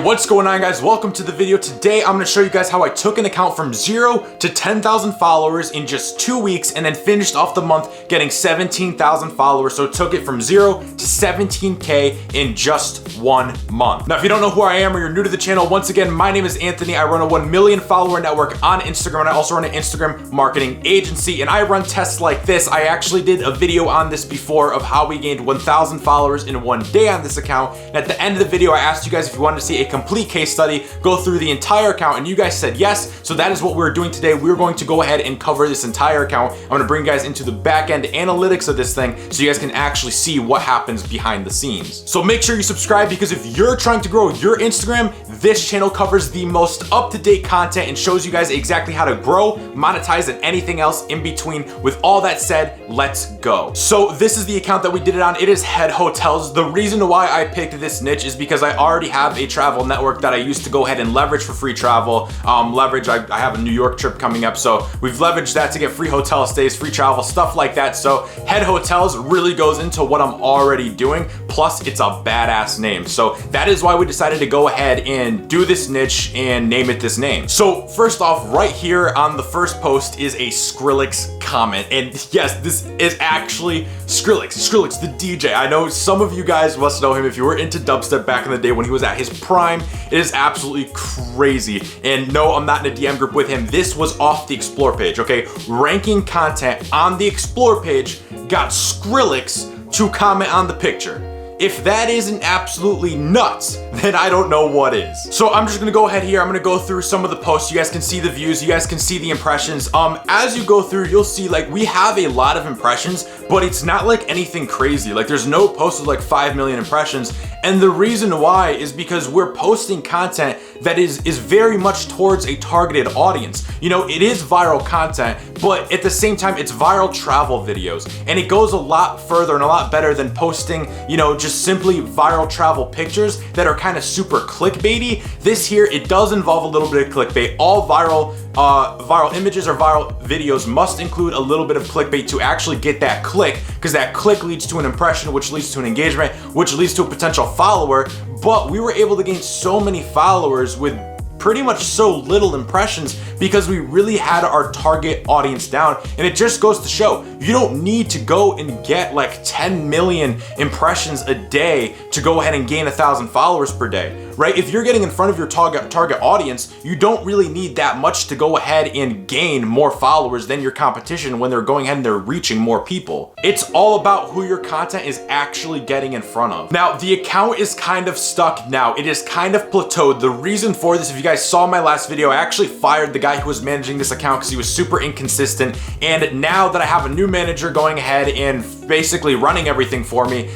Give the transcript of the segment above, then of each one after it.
What's going on, guys? Welcome to the video. Today I'm going to show you guys how I took an account from 0 to 10,000 followers in just 2 weeks and then finished off the month getting 17,000 followers. So it took it from 0 to 17K in just 1 month. Now, if you don't know who I am or you're new to the channel, once again, my name is Anthony. I run a 1 million follower network on Instagram, and I also run an Instagram marketing agency, and I run tests like this. I actually did a video on this before of how we gained 1,000 followers in 1 day on this account. And at the end of the video, I asked you guys if you wanted to see a complete case study, go through the entire account, and you guys said yes. So that is what we're doing today. We're going to go ahead and cover this entire account. I'm going to bring you guys into the back end analytics of this thing so you guys can actually see what happens behind the scenes. So make sure you subscribe, because if you're trying to grow your Instagram, this channel covers the most up-to-date content and shows you guys exactly how to grow, monetize, and anything else in between. With all that said, let's go. So this is the account that we did it on. It is Head Hotels. The reason why I picked this niche is because I already have a travel network that I used to go ahead and leverage for free travel. I have a New York trip coming up, so we've leveraged that to get free hotel stays, free travel, stuff like that. So Head Hotels really goes into what I'm already doing, plus it's a badass name. So that is why we decided to go ahead and do this niche and name it this name. So first off, right here on the first post is a Skrillex comment, and yes, this is actually Skrillex the DJ. I know some of you guys must know him if you were into dubstep back in the day when he was at his prime. It is absolutely crazy. And no, I'm not in a DM group with him. This was off the Explore page, okay? Ranking content on the Explore page got Skrillex to comment on the picture. If that isn't absolutely nuts, then I don't know what is. So I'm just gonna go ahead here. I'm gonna go through some of the posts. You guys can see the views. You guys can see the impressions. As you go through, you'll see like we have a lot of impressions, but it's not like anything crazy. Like there's no post with like 5 million impressions. And the reason why is because we're posting content that is very much towards a targeted audience. You know, it is viral content, but at the same time, it's viral travel videos. And it goes a lot further and a lot better than posting, you know, just simply viral travel pictures that are kind of super clickbaity. This here, it does involve a little bit of clickbait. All viral images or viral videos must include a little bit of clickbait to actually get that click, because that click leads to an impression, which leads to an engagement, which leads to a potential follower. But we were able to gain so many followers with pretty much so little impressions because we really had our target audience down. And it just goes to show, you don't need to go and get like 10 million impressions a day to go ahead and gain 1,000 followers per day, right? If you're getting in front of your target audience, you don't really need that much to go ahead and gain more followers than your competition when they're going ahead and they're reaching more people. It's all about who your content is actually getting in front of. Now, the account is kind of stuck now. It is kind of plateaued. The reason for this, if you guys saw my last video, I actually fired the guy who was managing this account because he was super inconsistent. And now that I have a new manager going ahead and basically running everything for me,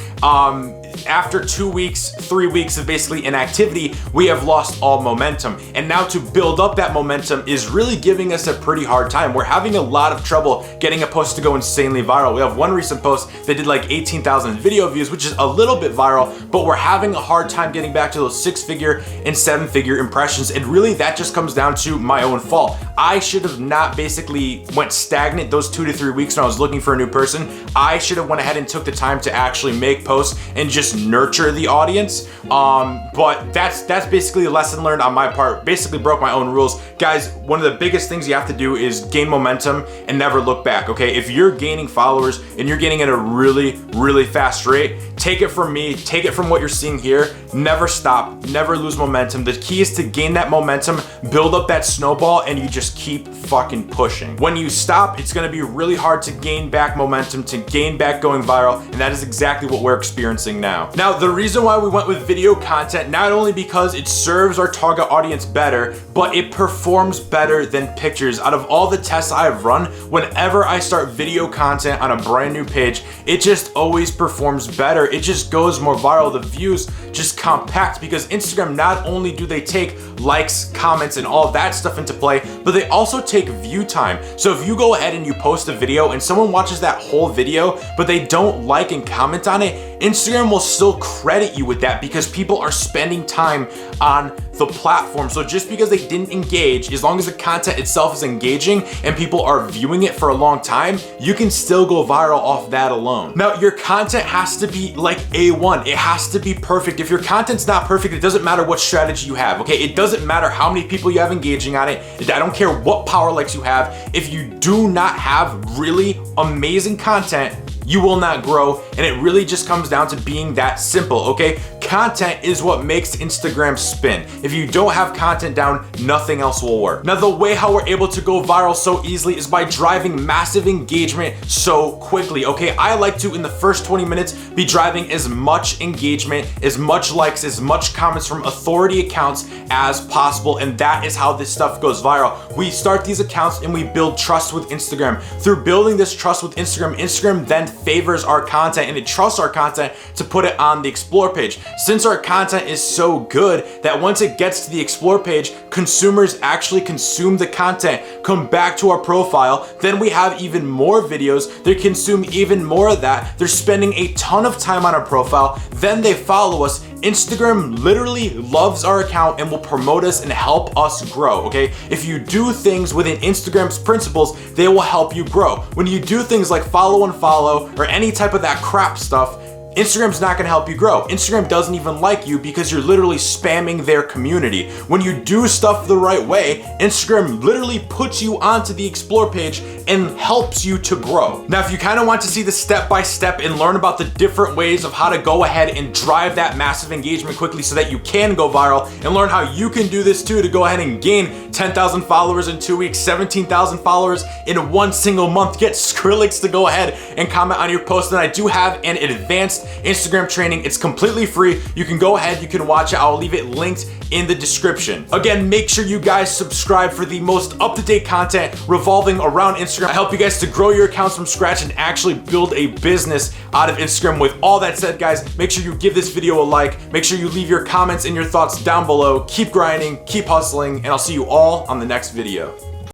after 2 weeks, 3 weeks of basically inactivity, we have lost all momentum. And now to build up that momentum is really giving us a pretty hard time. We're having a lot of trouble getting a post to go insanely viral. We have one recent post that did like 18,000 video views, which is a little bit viral, but we're having a hard time getting back to those 6-figure and 7-figure impressions. And really that just comes down to my own fault. I should have not basically went stagnant those 2 to 3 weeks when I was looking for a new person. I should have went ahead and took the time to actually make posts and just nurture the audience. But that's basically a lesson learned on my part. Basically broke my own rules. Guys, one of the biggest things you have to do is gain momentum and never look back, okay? If you're gaining followers and you're gaining at a really, really fast rate, take it from me, take it from what you're seeing here, never stop, never lose momentum. The key is to gain that momentum, build up that snowball, and you just keep fucking pushing. When you stop, it's gonna be really hard to gain back momentum, to gain back going viral, and that is exactly what we're experiencing now. Now, the reason why we went with video content, not only because it serves our target audience better, but it performs better than pictures. Out of all the tests I've run, whenever I start video content on a brand new page, it just always performs better. It just goes more viral. The views just compact, because Instagram, not only do they take likes, comments, and all that stuff into play, but they also take view time. So if you go ahead and you post a video and someone watches that whole video, but they don't like and comment on it, Instagram will still credit you with that because people are spending time on the platform. So just because they didn't engage, as long as the content itself is engaging and people are viewing it for a long time, you can still go viral off that alone. Now, your content has to be like A1. It has to be perfect. If your content's not perfect, it doesn't matter what strategy you have, okay? It doesn't matter how many people you have engaging on it. I don't care what power likes you have. If you do not have really amazing content, you will not grow, and it really just comes down to being that simple, okay? Content is what makes Instagram spin. If you don't have content down, nothing else will work. Now, the way how we're able to go viral so easily is by driving massive engagement so quickly, okay? I like to, in the first 20 minutes, be driving as much engagement, as much likes, as much comments from authority accounts as possible, and that is how this stuff goes viral. We start these accounts and we build trust with Instagram. Through building this trust with Instagram, Instagram then favors our content and it trusts our content to put it on the explore page. Since our content is so good that once it gets to the explore page, consumers actually consume the content, come back to our profile, then we have even more videos, they consume even more of that, they're spending a ton of time on our profile, then they follow us. Instagram literally loves our account and will promote us and help us grow, okay? If you do things within Instagram's principles, they will help you grow. When you do things like follow unfollow or any type of that crap stuff, Instagram's not gonna help you grow. Instagram doesn't even like you because you're literally spamming their community. When you do stuff the right way, Instagram literally puts you onto the explore page and helps you to grow. Now, if you kind of want to see the step-by-step and learn about the different ways of how to go ahead and drive that massive engagement quickly so that you can go viral, and learn how you can do this too to go ahead and gain 10,000 followers in 2 weeks, 17,000 followers in one single month, get Skrillex to go ahead and comment on your post. And I do have an advanced Instagram training. It's completely free. You can go ahead, you can watch it. I'll leave it linked in the description. Again, make sure you guys subscribe for the most up-to-date content revolving around Instagram. I help you guys to grow your accounts from scratch and actually build a business out of Instagram. With all that said, guys, make sure you give this video a like. Make sure you leave your comments and your thoughts down below. Keep grinding, keep hustling, and I'll see you all on the next video.